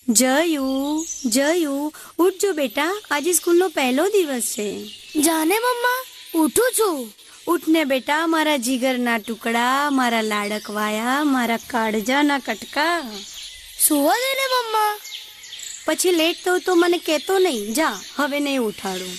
જયું જયું ઉઠજો બેટા, આજે સ્કૂલનો પહેલો દિવસ છે. જાને મમ્મા, ઉઠું છું. ઉઠને બેટા, મારા જીગરના ટુકડા, મારા લાડકવાયા, મારા કાળજાના કટકા. સુવા દે ને મમ્મા. પછી લેટ થયું તો મને કહેતો નહીં. જા, હવે નહીં ઉઠાડું.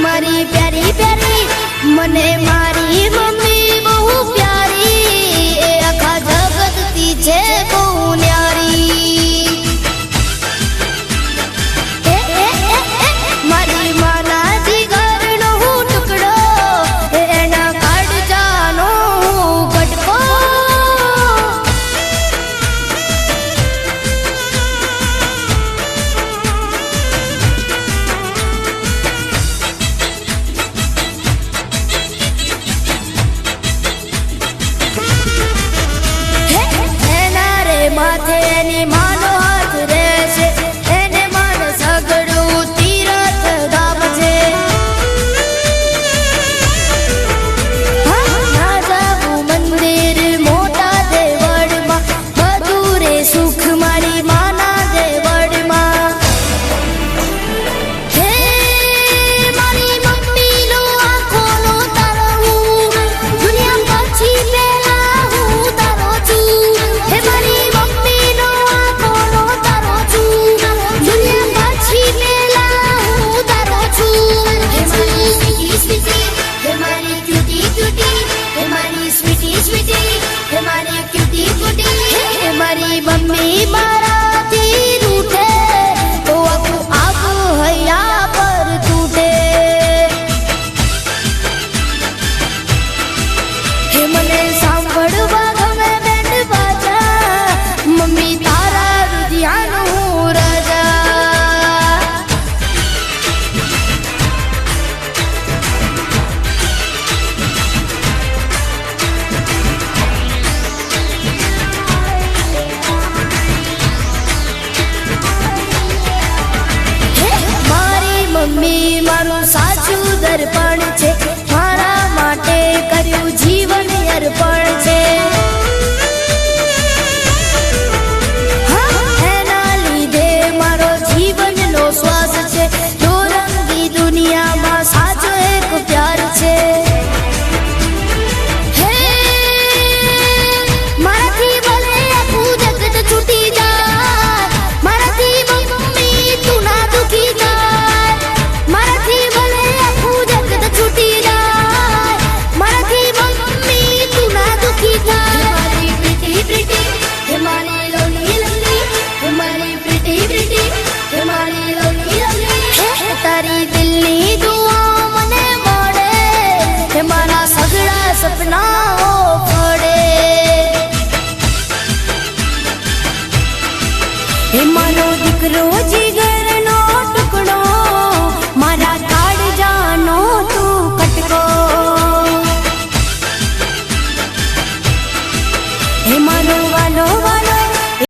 મારી પ્યારી પ્યારી મને મારી મમ્મી બહુ પ્યારી, એ આખા જગતથી છે બહુ ન્યારી. મારી માના જીગરનો હું ટુકડો, એના કાળજાનો હું કટકો. માથે એની માનો હાથ રહેશે, એને માન સગડું તીરથ ધામ છે. ના જાવું મંદિર મોટા દેવળમાં, બધું રે સુખ મારી માના દેવળમાં. હે મારી મમ્મીનો આંખોનો તારો હું, દુનિયા પછી પહેલા હું તારો છું. હે મારી મારી મમ્મી મારાથી રૂઠે તો આખું આખું હૈયા પર તૂટે. હે મને સાંભળવા ગમે બેન્ડ બાજા, મમ્મી તારા રુધિયાનો હું રાજા. હે મારો દીકરો જીગર